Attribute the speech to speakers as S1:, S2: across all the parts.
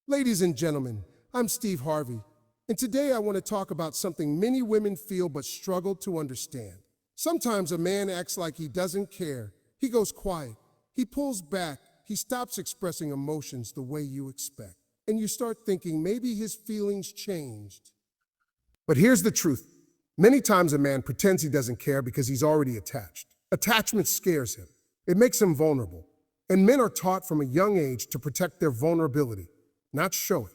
S1: Ladies and gentlemen, I'm Steve Harvey, and today I want to talk about something many women feel but struggle to understand. Sometimes a man acts like he doesn't care. He goes quiet. He pulls back. He stops expressing emotions the way you expect. And you start thinking maybe his feelings changed. But here's the truth. Many times a man pretends he doesn't care because he's already attached. Attachment scares him. It makes him vulnerable. And men are taught from a young age to protect their vulnerability, not show it.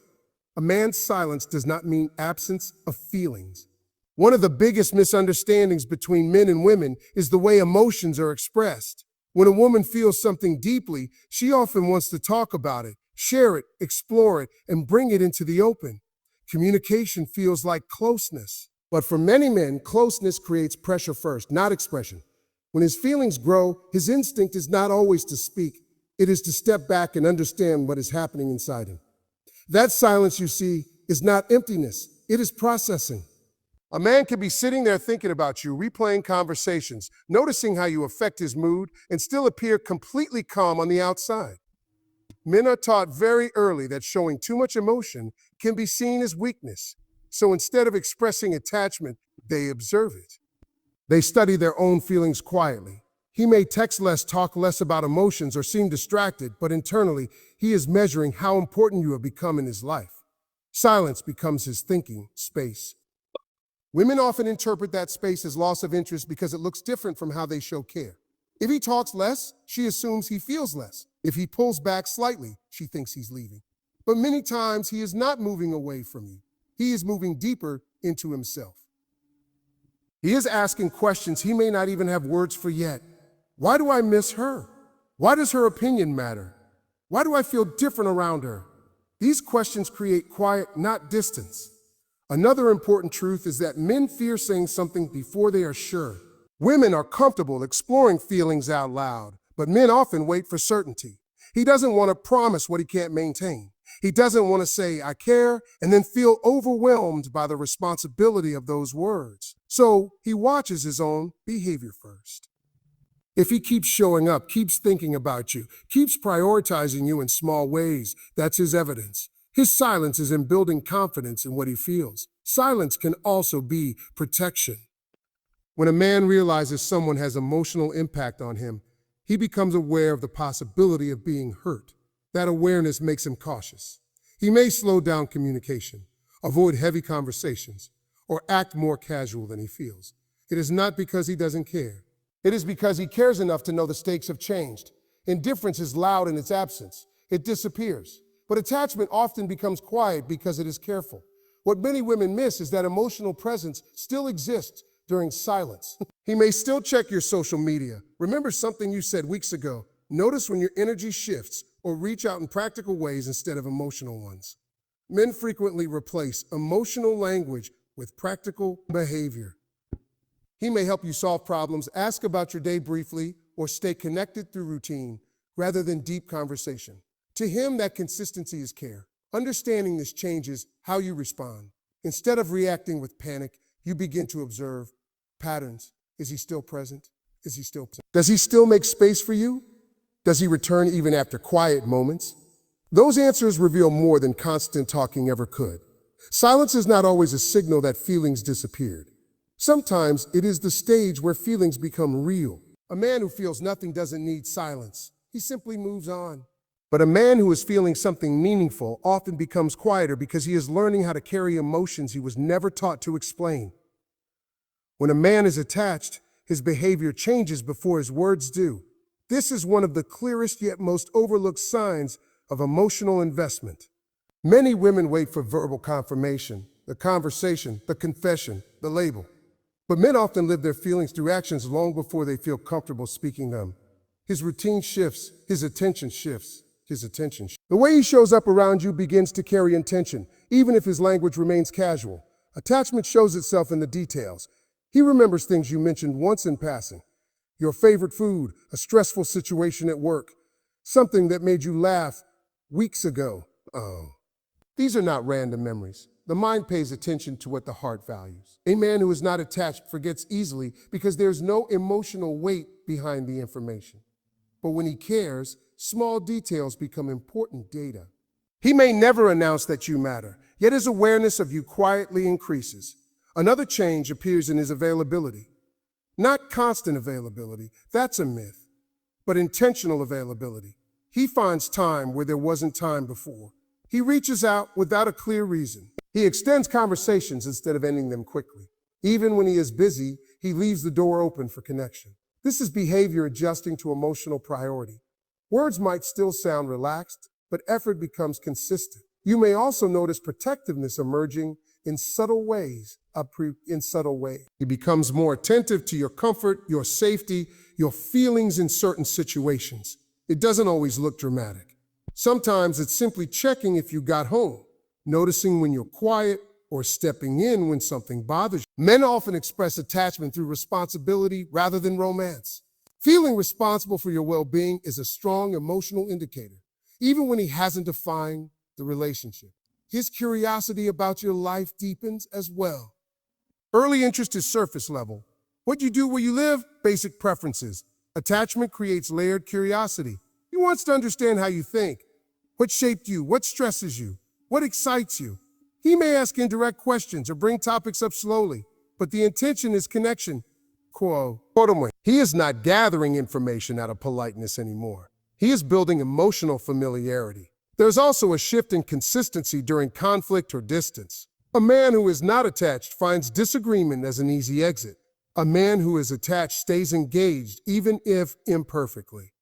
S1: A man's silence does not mean absence of feelings. One of the biggest misunderstandings between men and women is the way emotions are expressed. When a woman feels something deeply, she often wants to talk about it, share it, explore it, and bring it into the open. Communication feels like closeness. But for many men, closeness creates pressure first, not expression. When his feelings grow, his instinct is not always to speak. It is to step back and understand what is happening inside him. That silence you see is not emptiness, it is processing. A man can be sitting there thinking about you, replaying conversations, noticing how you affect his mood, and still appear completely calm on the outside. Men are taught very early that showing too much emotion can be seen as weakness. So instead of expressing attachment, they observe it. They study their own feelings quietly. He may text less, talk less about emotions, or seem distracted, but internally, he is measuring how important you have become in his life. Silence becomes his thinking space. Women often interpret that space as loss of interest because it looks different from how they show care. If he talks less, she assumes he feels less. If he pulls back slightly, she thinks he's leaving. But many times, he is not moving away from you. He is moving deeper into himself. He is asking questions he may not even have words for yet. Why do I miss her? Why does her opinion matter? Why do I feel different around her? These questions create quiet, not distance. Another important truth is that men fear saying something before they are sure. Women are comfortable exploring feelings out loud, but men often wait for certainty. He doesn't want to promise what he can't maintain. He doesn't want to say, I care, and then feel overwhelmed by the responsibility of those words. So he watches his own behavior first. If he keeps showing up, keeps thinking about you, keeps prioritizing you in small ways, that's his evidence. His silence is in building confidence in what he feels. Silence can also be protection. When a man realizes someone has emotional impact on him, he becomes aware of the possibility of being hurt. That awareness makes him cautious. He may slow down communication, avoid heavy conversations, or act more casual than he feels. It is not because he doesn't care. It is because he cares enough to know the stakes have changed. Indifference is loud in its absence. It disappears. But attachment often becomes quiet because it is careful. What many women miss is that emotional presence still exists during silence. He may still check your social media, remember something you said weeks ago, notice when your energy shifts, or reach out in practical ways instead of emotional ones. Men frequently replace emotional language with practical behavior. He may help you solve problems, ask about your day briefly, or stay connected through routine rather than deep conversation. To him, that consistency is care. Understanding this changes how you respond. Instead of reacting with panic, you begin to observe patterns. Is he still present? Is he still present? Does he still make space for you? Does he return even after quiet moments? Those answers reveal more than constant talking ever could. Silence is not always a signal that feelings disappeared. Sometimes it is the stage where feelings become real. A man who feels nothing doesn't need silence. He simply moves on. But a man who is feeling something meaningful often becomes quieter because he is learning how to carry emotions he was never taught to explain. When a man is attached, his behavior changes before his words do. This is one of the clearest yet most overlooked signs of emotional investment. Many women wait for verbal confirmation, the conversation, the confession, the label. But men often live their feelings through actions long before they feel comfortable speaking them. His routine shifts, his attention shifts. The way he shows up around you begins to carry intention, even if his language remains casual. Attachment shows itself in the details. He remembers things you mentioned once in passing. Your favorite food, a stressful situation at work, something that made you laugh weeks ago. Oh. These are not random memories. The mind pays attention to what the heart values. A man who is not attached forgets easily because there's no emotional weight behind the information. But when he cares, small details become important data. He may never announce that you matter, yet his awareness of you quietly increases. Another change appears in his availability. Not constant availability, that's a myth, but intentional availability. He finds time where there wasn't time before. He reaches out without a clear reason. He extends conversations instead of ending them quickly. Even when he is busy, he leaves the door open for connection. This is behavior adjusting to emotional priority. Words might still sound relaxed, but effort becomes consistent. You may also notice protectiveness emerging in subtle ways. He becomes more attentive to your comfort, your safety, your feelings in certain situations. It doesn't always look dramatic. Sometimes it's simply checking if you got home, noticing when you're quiet, or stepping in when something bothers you. Men often express attachment through responsibility rather than romance. Feeling responsible for your well-being is a strong emotional indicator, even when he hasn't defined the relationship. His curiosity about your life deepens as well. Early interest is surface level. What you do where you live, basic preferences. Attachment creates layered curiosity. He wants to understand how you think. What shaped you? What stresses you? What excites you? He may ask indirect questions or bring topics up slowly, but the intention is connection. He is not gathering information out of politeness anymore. He is building emotional familiarity. There's also a shift in consistency during conflict or distance. A man who is not attached finds disagreement as an easy exit. A man who is attached stays engaged, even if imperfectly.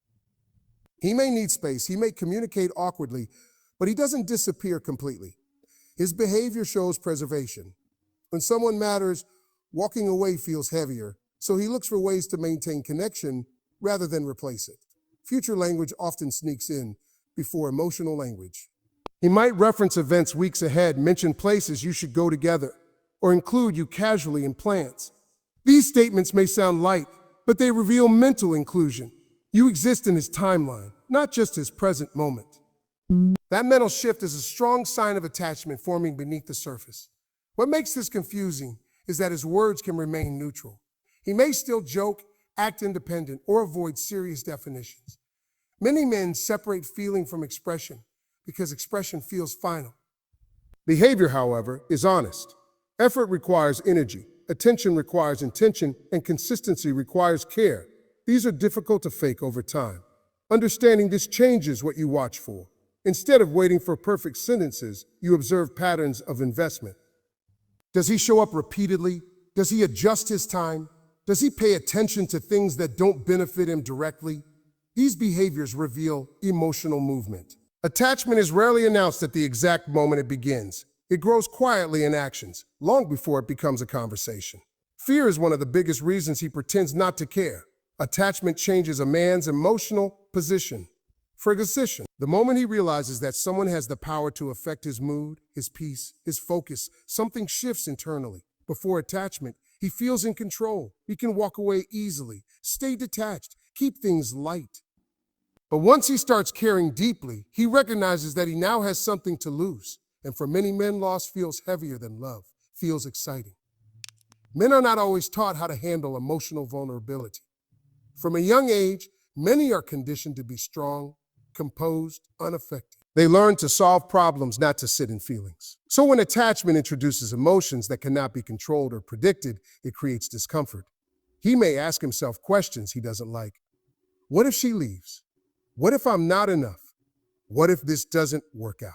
S1: He may need space, he may communicate awkwardly, but he doesn't disappear completely. His behavior shows preservation. When someone matters, walking away feels heavier, so he looks for ways to maintain connection rather than replace it. Future language often sneaks in before emotional language. He might reference events weeks ahead, mention places you should go together, or include you casually in plans. These statements may sound light, but they reveal mental inclusion. You exist in his timeline, not just his present moment. That mental shift is a strong sign of attachment forming beneath the surface. What makes this confusing is that his words can remain neutral. He may still joke, act independent, or avoid serious definitions. Many men separate feeling from expression because expression feels final. Behavior, however, is honest. Effort requires energy, attention requires intention, and consistency requires care. These are difficult to fake over time. Understanding this changes what you watch for. Instead of waiting for perfect sentences, you observe patterns of investment. Does he show up repeatedly? Does he adjust his time? Does he pay attention to things that don't benefit him directly? These behaviors reveal emotional movement. Attachment is rarely announced at the exact moment it begins. It grows quietly in actions, long before it becomes a conversation. Fear is one of the biggest reasons he pretends not to care. Attachment changes a man's emotional position. For example, the moment he realizes that someone has the power to affect his mood, his peace, his focus, something shifts internally. Before attachment, he feels in control. He can walk away easily, stay detached, keep things light. But once he starts caring deeply, he recognizes that he now has something to lose. And for many men, loss feels heavier than love, feels exciting. Men are not always taught how to handle emotional vulnerability. From a young age, many are conditioned to be strong, composed, unaffected. They learn to solve problems, not to sit in feelings. So when attachment introduces emotions that cannot be controlled or predicted, it creates discomfort. He may ask himself questions he doesn't like. What if she leaves? What if I'm not enough? What if this doesn't work out?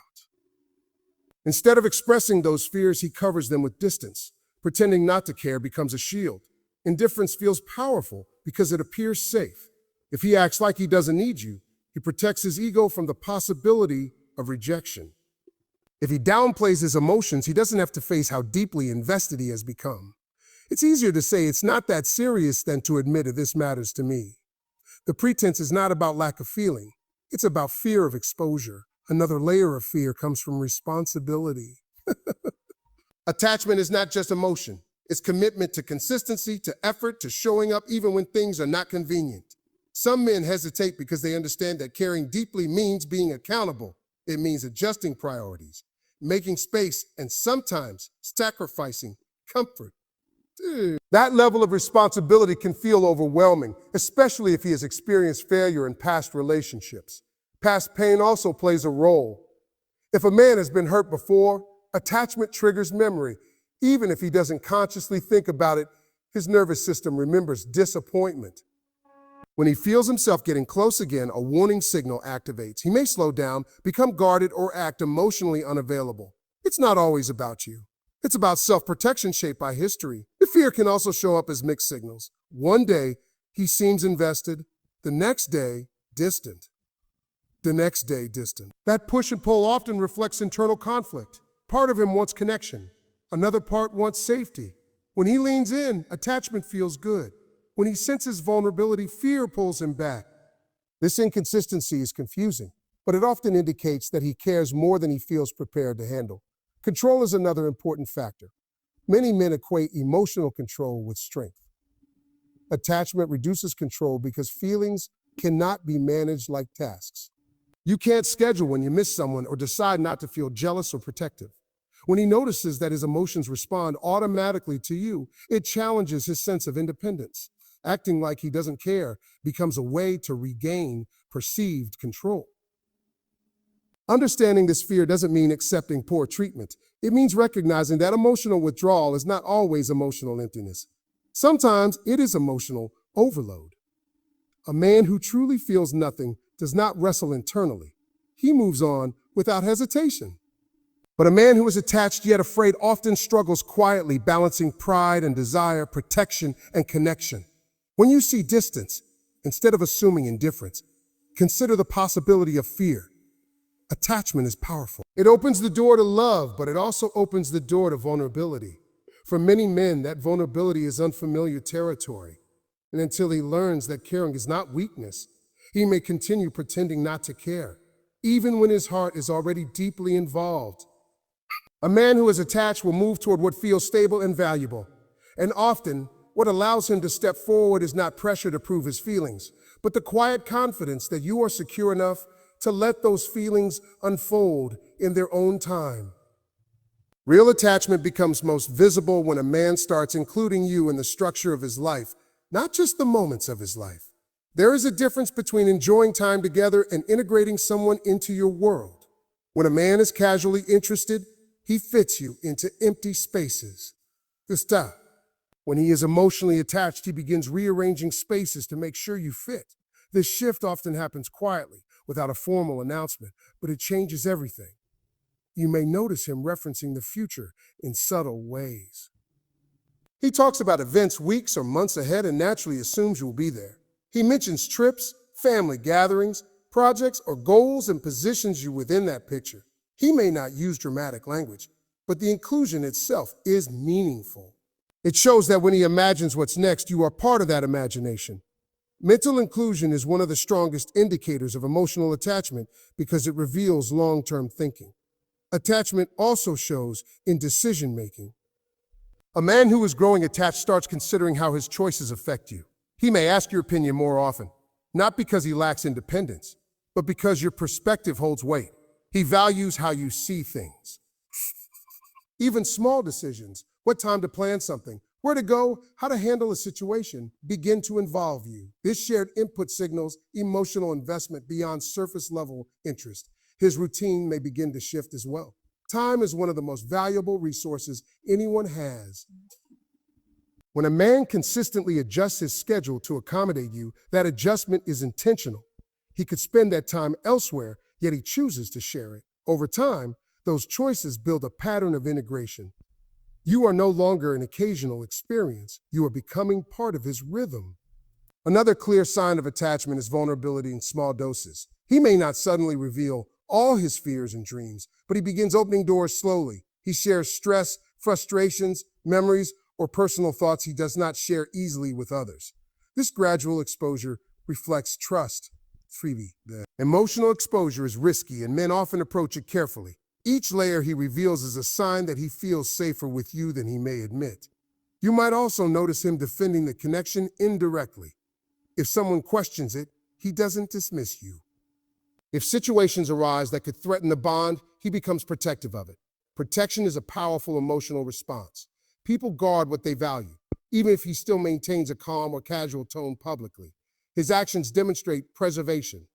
S1: Instead of expressing those fears, he covers them with distance. Pretending not to care becomes a shield. Indifference feels powerful because it appears safe. If he acts like he doesn't need you, he protects his ego from the possibility of rejection. If he downplays his emotions, he doesn't have to face how deeply invested he has become. It's easier to say it's not that serious than to admit that this matters to me. The pretense is not about lack of feeling. It's about fear of exposure. Another layer of fear comes from responsibility. Attachment is not just emotion. It's commitment to consistency, to effort, to showing up even when things are not convenient. Some men hesitate because they understand that caring deeply means being accountable. It means adjusting priorities, making space, and sometimes sacrificing comfort. That level of responsibility can feel overwhelming, especially if he has experienced failure in past relationships. Past pain also plays a role. If a man has been hurt before, attachment triggers memory. Even if he doesn't consciously think about it, his nervous system remembers disappointment. When he feels himself getting close again, a warning signal activates. He may slow down, become guarded, or act emotionally unavailable. It's not always about you. It's about self-protection shaped by history. The fear can also show up as mixed signals. One day, he seems invested. The next day, distant. The next day, distant. That push and pull often reflects internal conflict. Part of him wants connection. Another part wants safety. When he leans in, attachment feels good. When he senses vulnerability, fear pulls him back. This inconsistency is confusing, but it often indicates that he cares more than he feels prepared to handle. Control is another important factor. Many men equate emotional control with strength. Attachment reduces control because feelings cannot be managed like tasks. You can't schedule when you miss someone or decide not to feel jealous or protective. When he notices that his emotions respond automatically to you, it challenges his sense of independence. Acting like he doesn't care becomes a way to regain perceived control. Understanding this fear doesn't mean accepting poor treatment. It means recognizing that emotional withdrawal is not always emotional emptiness. Sometimes it is emotional overload. A man who truly feels nothing does not wrestle internally. He moves on without hesitation. But a man who is attached yet afraid often struggles quietly, balancing pride and desire, protection and connection. When you see distance, instead of assuming indifference, consider the possibility of fear. Attachment is powerful. It opens the door to love, but it also opens the door to vulnerability. For many men, that vulnerability is unfamiliar territory. And until he learns that caring is not weakness, he may continue pretending not to care, even when his heart is already deeply involved. A man who is attached will move toward what feels stable and valuable. And often, what allows him to step forward is not pressure to prove his feelings, but the quiet confidence that you are secure enough to let those feelings unfold in their own time. Real attachment becomes most visible when a man starts including you in the structure of his life, not just the moments of his life. There is a difference between enjoying time together and integrating someone into your world. When a man is casually interested, he fits you into empty spaces. When he is emotionally attached, he begins rearranging spaces to make sure you fit. This shift often happens quietly, without a formal announcement, but it changes everything. You may notice him referencing the future in subtle ways. He talks about events weeks or months ahead and naturally assumes you will be there. He mentions trips, family gatherings, projects, or goals and positions you within that picture. He may not use dramatic language, but the inclusion itself is meaningful. It shows that when he imagines what's next, you are part of that imagination. Mental inclusion is one of the strongest indicators of emotional attachment because it reveals long-term thinking. Attachment also shows in decision-making. A man who is growing attached starts considering how his choices affect you. He may ask your opinion more often, not because he lacks independence, but because your perspective holds weight. He values how you see things. Even small decisions, what time to plan something, where to go, how to handle a situation, begin to involve you. This shared input signals emotional investment beyond surface-level interest. His routine may begin to shift as well. Time is one of the most valuable resources anyone has. When a man consistently adjusts his schedule to accommodate you, that adjustment is intentional. He could spend that time elsewhere, yet he chooses to share it. Over time, those choices build a pattern of integration. You are no longer an occasional experience. You are becoming part of his rhythm. Another clear sign of attachment is vulnerability in small doses. He may not suddenly reveal all his fears and dreams, but he begins opening doors slowly. He shares stress, frustrations, memories, or personal thoughts he does not share easily with others. This gradual exposure reflects trust. The emotional exposure is risky, and men often approach it carefully. Each layer he reveals is a sign that he feels safer with you than he may admit. You might also notice him defending the connection indirectly. If someone questions it, he doesn't dismiss you. If situations arise that could threaten the bond, he becomes protective of it. Protection is a powerful emotional response. People guard what they value, even if he still maintains a calm or casual tone publicly. His actions demonstrate preservation.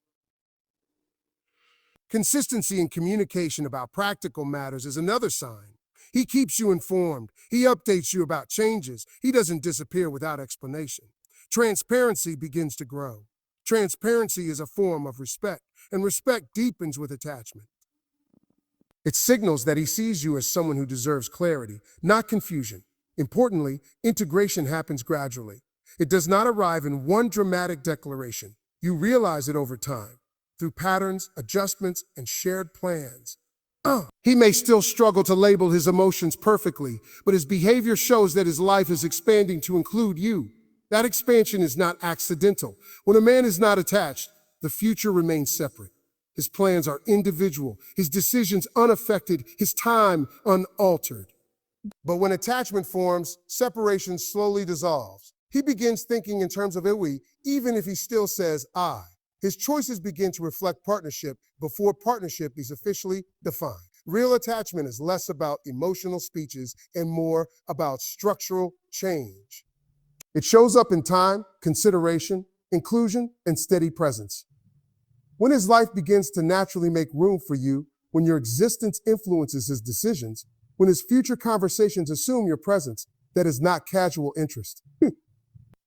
S1: Consistency in communication about practical matters is another sign. He keeps you informed. He updates you about changes. He doesn't disappear without explanation. Transparency begins to grow. Transparency is a form of respect, and respect deepens with attachment. It signals that he sees you as someone who deserves clarity, not confusion. Importantly, integration happens gradually. It does not arrive in one dramatic declaration. You realize it over time, through patterns, adjustments, and shared plans. He may still struggle to label his emotions perfectly, but his behavior shows that his life is expanding to include you. That expansion is not accidental. When a man is not attached, the future remains separate. His plans are individual, his decisions unaffected, his time unaltered. But when attachment forms, separation slowly dissolves. He begins thinking in terms of we, even if he still says I. His choices begin to reflect partnership before partnership is officially defined. Real attachment is less about emotional speeches and more about structural change. It shows up in time, consideration, inclusion, and steady presence. When his life begins to naturally make room for you, when your existence influences his decisions, when his future conversations assume your presence, that is not casual interest.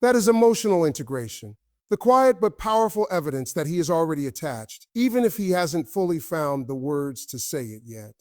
S1: That is emotional integration, the quiet but powerful evidence that he is already attached, even if he hasn't fully found the words to say it yet.